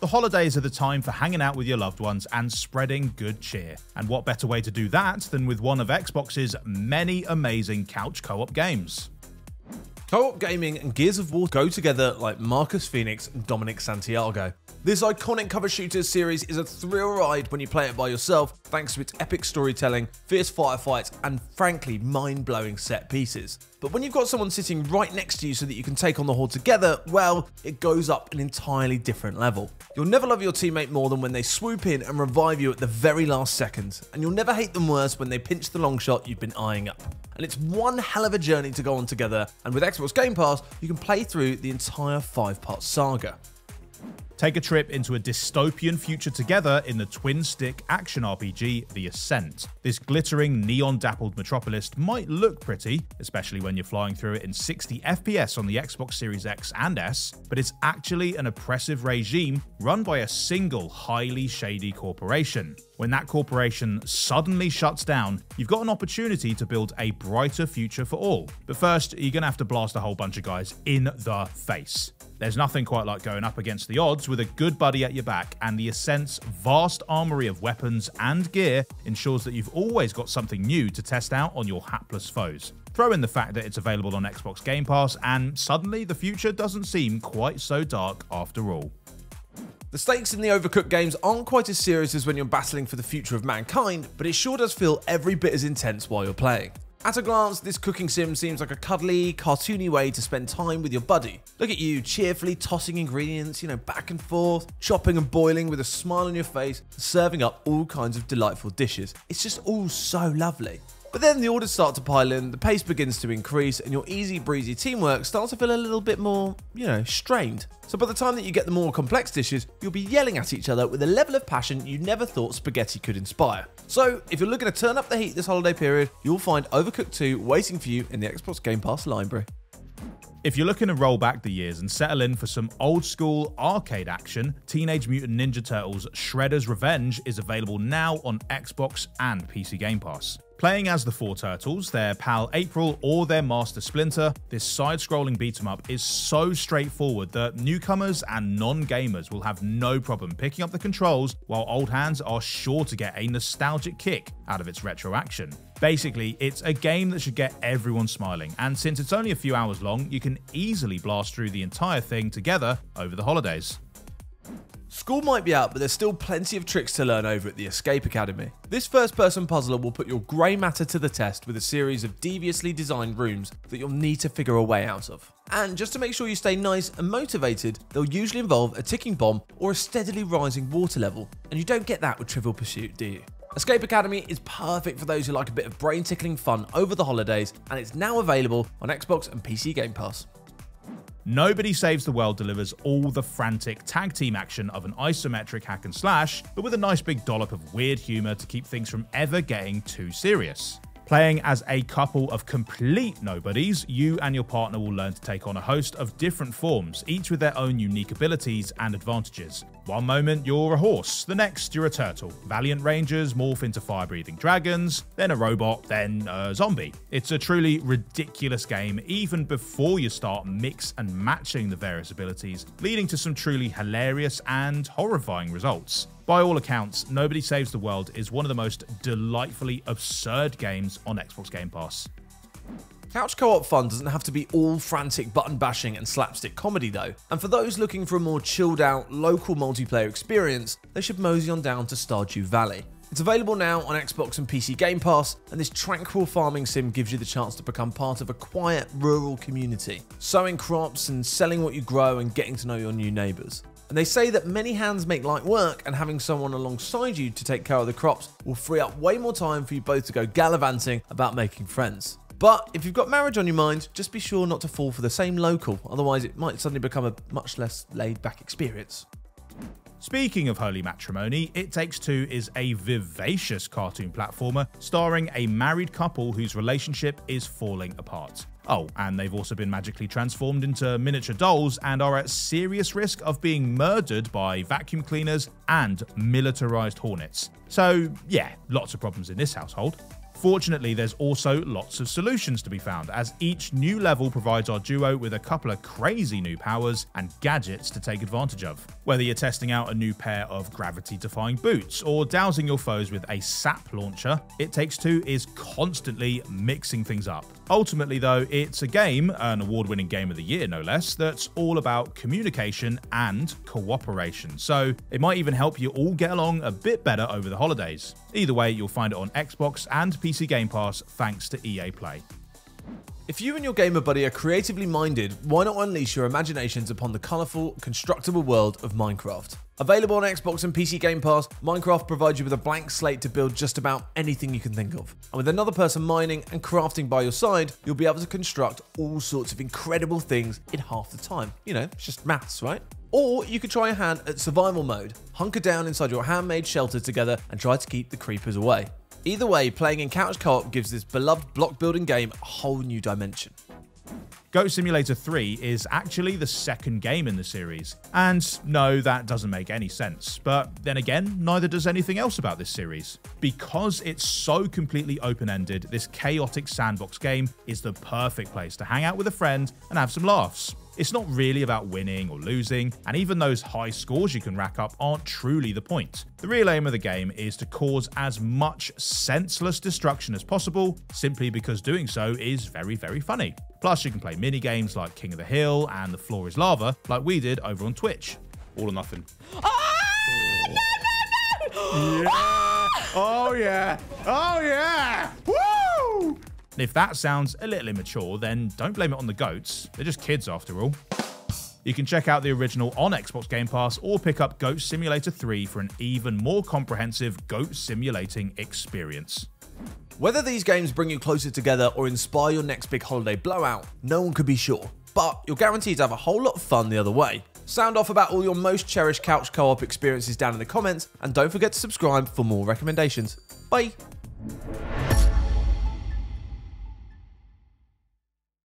The holidays are the time for hanging out with your loved ones and spreading good cheer. And what better way to do that than with one of Xbox's many amazing couch co-op games? Co-op gaming and Gears of War go together like Marcus Phoenix and Dominic Santiago. This iconic cover shooter series is a thrill ride when you play it by yourself, thanks to its epic storytelling, fierce firefights, and frankly mind-blowing set pieces. But when you've got someone sitting right next to you so that you can take on the horde together, well, it goes up an entirely different level. You'll never love your teammate more than when they swoop in and revive you at the very last second, and you'll never hate them worse when they pinch the long shot you've been eyeing up. And it's one hell of a journey to go on together, and with Xbox Game Pass, you can play through the entire 5-part saga. Take a trip into a dystopian future together in the twin-stick action RPG The Ascent. This glittering, neon-dappled metropolis might look pretty, especially when you're flying through it in 60 FPS on the Xbox Series X and S, but it's actually an oppressive regime run by a single, highly shady corporation. When that corporation suddenly shuts down, you've got an opportunity to build a brighter future for all. But first, you're going to have to blast a whole bunch of guys in the face. There's nothing quite like going up against the odds with a good buddy at your back, and the Ascent's vast armory of weapons and gear ensures that you've always got something new to test out on your hapless foes. Throw in the fact that it's available on Xbox Game Pass, and suddenly the future doesn't seem quite so dark after all. The stakes in the Overcooked games aren't quite as serious as when you're battling for the future of mankind, but it sure does feel every bit as intense while you're playing. At a glance, this cooking sim seems like a cuddly, cartoony way to spend time with your buddy. Look at you, cheerfully tossing ingredients, back and forth, chopping and boiling with a smile on your face, serving up all kinds of delightful dishes. It's just all so lovely. But then the orders start to pile in, the pace begins to increase, and your easy breezy teamwork starts to feel a little bit more, strained. So by the time that you get the more complex dishes, you'll be yelling at each other with a level of passion you never thought spaghetti could inspire. So if you're looking to turn up the heat this holiday period, you'll find Overcooked 2 waiting for you in the Xbox Game Pass library. If you're looking to roll back the years and settle in for some old school arcade action, Teenage Mutant Ninja Turtles Shredder's Revenge is available now on Xbox and PC Game Pass. Playing as the four turtles, their pal April or their master Splinter, this side-scrolling beat-em-up is so straightforward that newcomers and non-gamers will have no problem picking up the controls, while old hands are sure to get a nostalgic kick out of its retro action. Basically, it's a game that should get everyone smiling, and since it's only a few hours long, you can easily blast through the entire thing together over the holidays. School might be out, but there's still plenty of tricks to learn over at the Escape Academy. This first-person puzzler will put your grey matter to the test with a series of deviously designed rooms that you'll need to figure a way out of. And just to make sure you stay nice and motivated, they'll usually involve a ticking bomb or a steadily rising water level, and you don't get that with Trivial Pursuit, do you? Escape Academy is perfect for those who like a bit of brain-tickling fun over the holidays, and it's now available on Xbox and PC Game Pass. Nobody Saves the World delivers all the frantic tag team action of an isometric hack and slash, but with a nice big dollop of weird humour to keep things from ever getting too serious. Playing as a couple of complete nobodies, you and your partner will learn to take on a host of different forms, each with their own unique abilities and advantages. One moment you're a horse, the next you're a turtle. Valiant Rangers morph into fire-breathing dragons, then a robot, then a zombie. It's a truly ridiculous game even before you start mix and matching the various abilities, leading to some truly hilarious and horrifying results. By all accounts, Nobody Saves the World is one of the most delightfully absurd games on Xbox Game Pass. Couch co-op fun doesn't have to be all frantic button bashing and slapstick comedy though, and for those looking for a more chilled out, local multiplayer experience, they should mosey on down to Stardew Valley. It's available now on Xbox and PC Game Pass, and this tranquil farming sim gives you the chance to become part of a quiet rural community, sowing crops and selling what you grow and getting to know your new neighbours. And they say that many hands make light work, and having someone alongside you to take care of the crops will free up way more time for you both to go gallivanting about making friends. But if you've got marriage on your mind, just be sure not to fall for the same local, otherwise it might suddenly become a much less laid-back experience. Speaking of holy matrimony, It Takes Two is a vivacious cartoon platformer starring a married couple whose relationship is falling apart. Oh, and they've also been magically transformed into miniature dolls and are at serious risk of being murdered by vacuum cleaners and militarized hornets. So yeah, lots of problems in this household. Fortunately, there's also lots of solutions to be found, as each new level provides our duo with a couple of crazy new powers and gadgets to take advantage of. Whether you're testing out a new pair of gravity-defying boots or dousing your foes with a sap launcher, It Takes Two is constantly mixing things up. Ultimately though, it's a game, an award-winning game of the year no less, that's all about communication and cooperation, so it might even help you all get along a bit better over the holidays. Either way, you'll find it on Xbox and PC Game Pass thanks to EA Play. If you and your gamer buddy are creatively minded, why not unleash your imaginations upon the colourful, constructible world of Minecraft? Available on Xbox and PC Game Pass, Minecraft provides you with a blank slate to build just about anything you can think of. And with another person mining and crafting by your side, you'll be able to construct all sorts of incredible things in half the time. You know, it's just maths, right? Or you could try your hand at survival mode, hunker down inside your handmade shelter together and try to keep the creepers away. Either way, playing in couch co-op gives this beloved block building game a whole new dimension. Goat Simulator 3 is actually the second game in the series, and no, that doesn't make any sense, but then again, neither does anything else about this series. Because it's so completely open-ended, this chaotic sandbox game is the perfect place to hang out with a friend and have some laughs. It's not really about winning or losing, and even those high scores you can rack up aren't truly the point. The real aim of the game is to cause as much senseless destruction as possible, simply because doing so is very, very funny. Plus, you can play mini-games like King of the Hill and The Floor is Lava, like we did over on Twitch. All or nothing. Yeah. Oh yeah! Oh yeah! Woo! If that sounds a little immature, then don't blame it on the goats. They're just kids after all. You can check out the original on Xbox Game Pass or pick up Goat Simulator 3 for an even more comprehensive goat simulating experience. Whether these games bring you closer together or inspire your next big holiday blowout, no one could be sure, but you're guaranteed to have a whole lot of fun the other way. Sound off about all your most cherished couch co-op experiences down in the comments, and don't forget to subscribe for more recommendations. Bye!